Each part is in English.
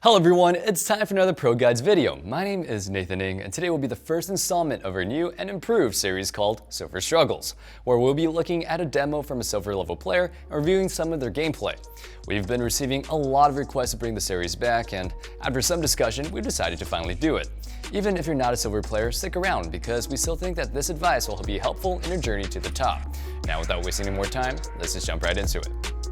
Hello everyone, it's time for another ProGuides video. My name is Nathan Ng, and today will be the first installment of our new and improved series called Silver Struggles, where we'll be looking at a demo from a silver level player and reviewing some of their gameplay. We've been receiving a lot of requests to bring the series back, and after some discussion, we've decided to finally do it. Even if you're not a silver player, stick around because we still think that this advice will be helpful in your journey to the top. Now, without wasting any more time, let's just jump right into it.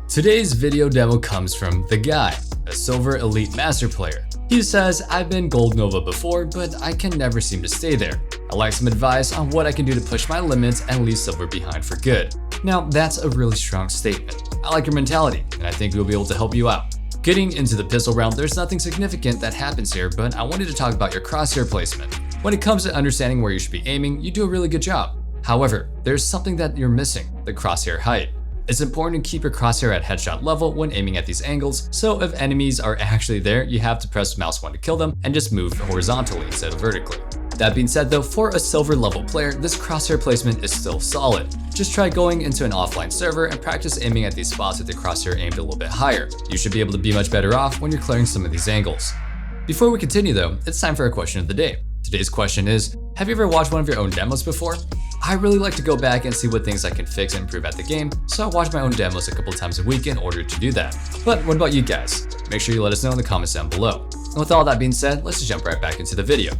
Today's video demo comes from The Guy, a Silver Elite Master player. He says, I've been Gold Nova before, but I can never seem to stay there. I'd like some advice on what I can do to push my limits and leave Silver behind for good. Now, that's a really strong statement. I like your mentality, and I think we'll be able to help you out. Getting into the pistol round, there's nothing significant that happens here, but I wanted to talk about your crosshair placement. When it comes to understanding where you should be aiming, you do a really good job. However, there's something that you're missing, the crosshair height. It's important to keep your crosshair at headshot level when aiming at these angles, so if enemies are actually there, you have to press mouse 1 to kill them and just move horizontally instead of vertically. That being said though, for a silver level player, this crosshair placement is still solid. Just try going into an offline server and practice aiming at these spots with the crosshair aimed a little bit higher. You should be able to be much better off when you're clearing some of these angles. Before we continue though, it's time for our question of the day. Today's question is, have you ever watched one of your own demos before? I really like to go back and see what things I can fix and improve at the game, so I watch my own demos a couple times a week in order to do that. But what about you guys? Make sure you let us know in the comments down below. And with all that being said, let's just jump right back into the video.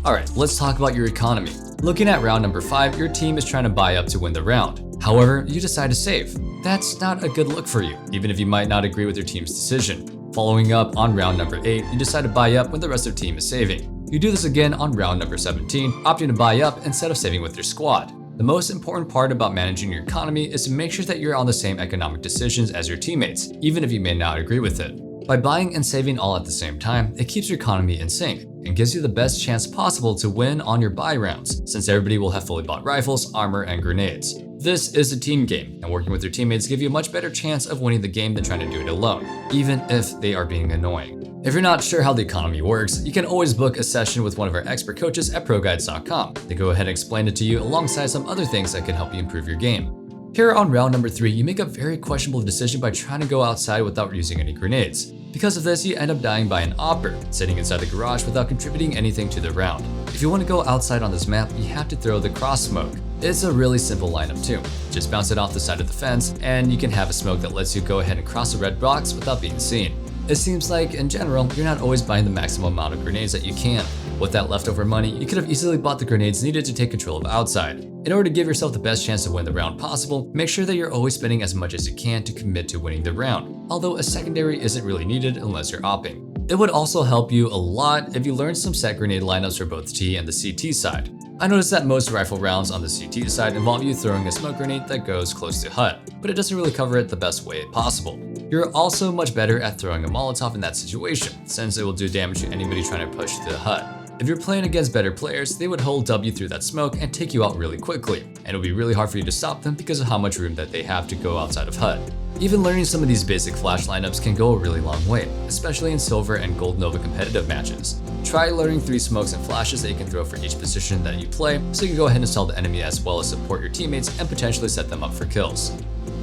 Alright, let's talk about your economy. Looking at round number 5, your team is trying to buy up to win the round. However, you decide to save. That's not a good look for you, even if you might not agree with your team's decision. Following up on round number 8, you decide to buy up when the rest of the team is saving. You do this again on round number 17, opting to buy up instead of saving with your squad. The most important part about managing your economy is to make sure that you're on the same economic decisions as your teammates, even if you may not agree with it. By buying and saving all at the same time, it keeps your economy in sync and gives you the best chance possible to win on your buy rounds, since everybody will have fully bought rifles, armor, and grenades. This is a team game, and working with your teammates gives you a much better chance of winning the game than trying to do it alone, even if they are being annoying. If you're not sure how the economy works, you can always book a session with one of our expert coaches at ProGuides.com. They go ahead and explain it to you alongside some other things that can help you improve your game. Here on round number 3, you make a very questionable decision by trying to go outside without using any grenades. Because of this, you end up dying by an opper, sitting inside the garage without contributing anything to the round. If you want to go outside on this map, you have to throw the cross smoke. It's a really simple lineup too. Just bounce it off the side of the fence, and you can have a smoke that lets you go ahead and cross the red box without being seen. It seems like, in general, you're not always buying the maximum amount of grenades that you can. With that leftover money, you could have easily bought the grenades needed to take control of outside. In order to give yourself the best chance to win the round possible, make sure that you're always spending as much as you can to commit to winning the round, although a secondary isn't really needed unless you're opping. It would also help you a lot if you learned some set grenade lineups for both T and the CT side. I noticed that most rifle rounds on the CT side involve you throwing a smoke grenade that goes close to HUD, but it doesn't really cover it the best way possible. You're also much better at throwing a Molotov in that situation, since it will do damage to anybody trying to push the HUD. If you're playing against better players, they would hold W through that smoke and take you out really quickly, and it'll be really hard for you to stop them because of how much room that they have to go outside of HUD. Even learning some of these basic flash lineups can go a really long way, especially in Silver and Gold Nova competitive matches. Try learning 3 smokes and flashes that you can throw for each position that you play, so you can go ahead and stall the enemy as well as support your teammates and potentially set them up for kills.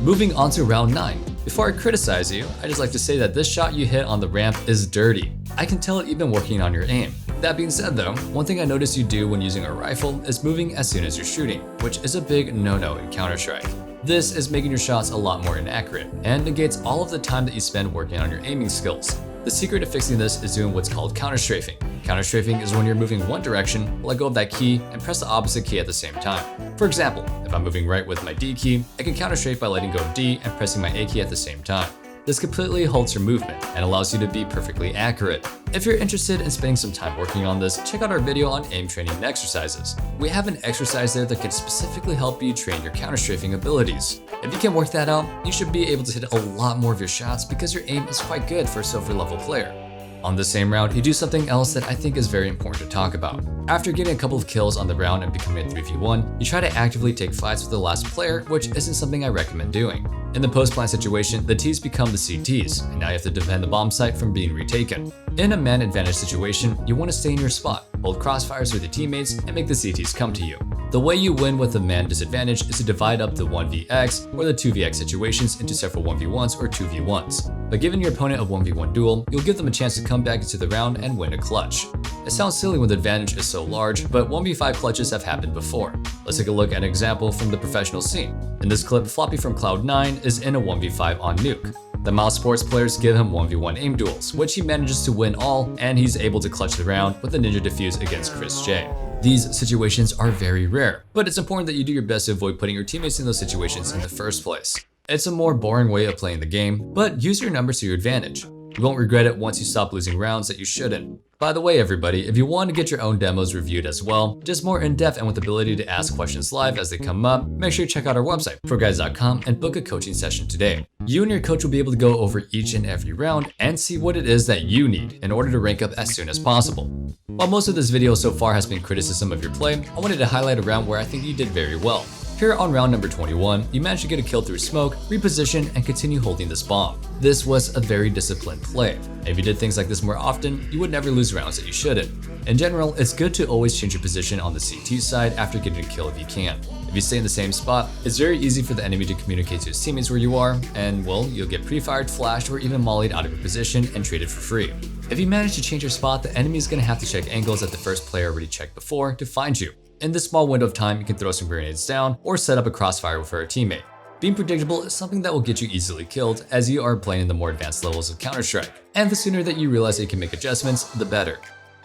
Moving on to round 9. Before I criticize you, I just like to say that this shot you hit on the ramp is dirty. I can tell that you've been working on your aim. That being said though, one thing I noticed you do when using a rifle is moving as soon as you're shooting, which is a big no-no in Counter-Strike. This is making your shots a lot more inaccurate and negates all of the time that you spend working on your aiming skills. The secret to fixing this is doing what's called counter-strafing. Counter-strafing is when you're moving one direction, let go of that key, and press the opposite key at the same time. For example, if I'm moving right with my D key, I can counter-strafe by letting go of D and pressing my A key at the same time. This completely halts your movement and allows you to be perfectly accurate. If you're interested in spending some time working on this, check out our video on aim training and exercises. We have an exercise there that can specifically help you train your counter-strafing abilities. If you can work that out, you should be able to hit a lot more of your shots because your aim is quite good for a silver level player. On the same round, you do something else that I think is very important to talk about. After getting a couple of kills on the round and becoming a 3v1, you try to actively take fights with the last player, which isn't something I recommend doing. In the post-plant situation, the Ts become the CTs, and now you have to defend the bomb site from being retaken. In a man advantage situation, you want to stay in your spot, hold crossfires with your teammates, and make the CTs come to you. The way you win with a man disadvantage is to divide up the 1vx or the 2vx situations into several 1v1s or 2v1s. By giving your opponent a 1v1 duel, you'll give them a chance to come back into the round and win a clutch. It sounds silly when the advantage is so large, but 1v5 clutches have happened before. Let's take a look at an example from the professional scene. In this clip, Floppy from Cloud9 is in a 1v5 on Nuke. The Mouse Sports players give him 1v1 aim duels, which he manages to win all, and he's able to clutch the round with a Ninja Defuse against Chris J. These situations are very rare, but it's important that you do your best to avoid putting your teammates in those situations in the first place. It's a more boring way of playing the game, but use your numbers to your advantage. You won't regret it once you stop losing rounds that you shouldn't. By the way, everybody, if you want to get your own demos reviewed as well, just more in-depth and with the ability to ask questions live as they come up, make sure you check out our website, ProGuides.com, and book a coaching session today. You and your coach will be able to go over each and every round and see what it is that you need in order to rank up as soon as possible. While most of this video so far has been criticism of your play, I wanted to highlight a round where I think you did very well. Here on round number 21, you managed to get a kill through smoke, reposition, and continue holding this bomb. This was a very disciplined play. And if you did things like this more often, you would never lose rounds that you shouldn't. In general, it's good to always change your position on the CT side after getting a kill if you can. If you stay in the same spot, it's very easy for the enemy to communicate to his teammates where you are, and well, you'll get pre-fired, flashed, or even mollied out of your position and traded for free. If you manage to change your spot, the enemy is going to have to check angles that the first player already checked before to find you. In this small window of time, you can throw some grenades down or set up a crossfire for a teammate. Being predictable is something that will get you easily killed as you are playing in the more advanced levels of Counter-Strike, and the sooner that you realize that you can make adjustments, the better.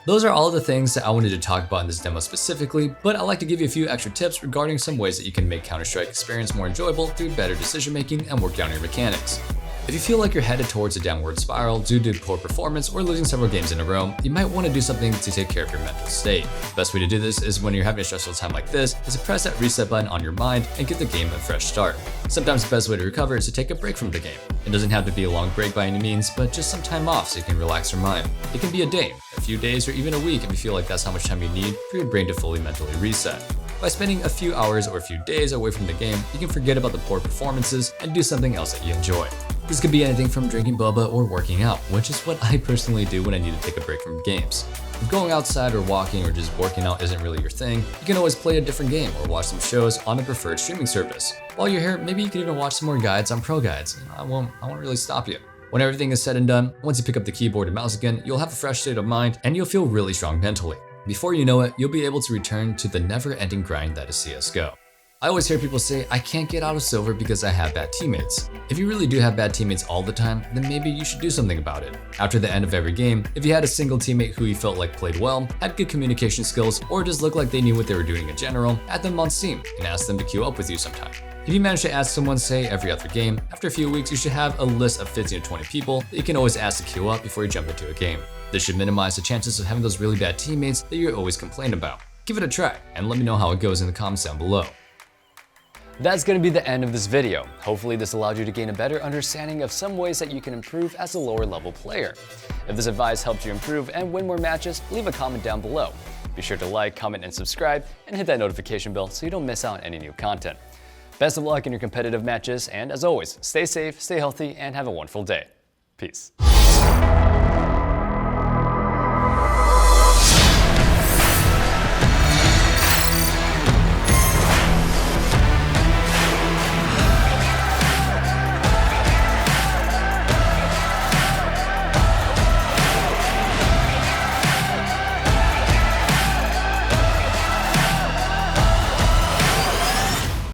Those are all of the things that I wanted to talk about in this demo specifically, but I'd like to give you a few extra tips regarding some ways that you can make Counter-Strike experience more enjoyable through better decision making and work down your mechanics. If you feel like you're headed towards a downward spiral due to poor performance or losing several games in a row, you might want to do something to take care of your mental state. The best way to do this is when you're having a stressful time like this, is to press that reset button on your mind and give the game a fresh start. Sometimes the best way to recover is to take a break from the game. It doesn't have to be a long break by any means, but just some time off so you can relax your mind. It can be a day, a few days, or even a week if you feel like that's how much time you need for your brain to fully mentally reset. By spending a few hours or a few days away from the game, you can forget about the poor performances and do something else that you enjoy. This could be anything from drinking boba or working out, which is what I personally do when I need to take a break from games. If going outside or walking or just working out isn't really your thing, you can always play a different game or watch some shows on a preferred streaming service. While you're here, maybe you can even watch some more guides on ProGuides. I won't really stop you. When everything is said and done, once you pick up the keyboard and mouse again, you'll have a fresh state of mind and you'll feel really strong mentally. Before you know it, you'll be able to return to the never-ending grind that is CSGO. I always hear people say, I can't get out of silver because I have bad teammates. If you really do have bad teammates all the time, then maybe you should do something about it. After the end of every game, if you had a single teammate who you felt like played well, had good communication skills, or just looked like they knew what they were doing in general, add them on Steam and ask them to queue up with you sometime. If you manage to add someone, say, every other game, after a few weeks you should have a list of 15 to 20 people that you can always ask to queue up before you jump into a game. This should minimize the chances of having those really bad teammates that you always complain about. Give it a try, and let me know how it goes in the comments down below. That's going to be the end of this video. Hopefully this allowed you to gain a better understanding of some ways that you can improve as a lower level player. If this advice helped you improve and win more matches, leave a comment down below. Be sure to like, comment, and subscribe, and hit that notification bell so you don't miss out on any new content. Best of luck in your competitive matches, and as always, stay safe, stay healthy, and have a wonderful day. Peace.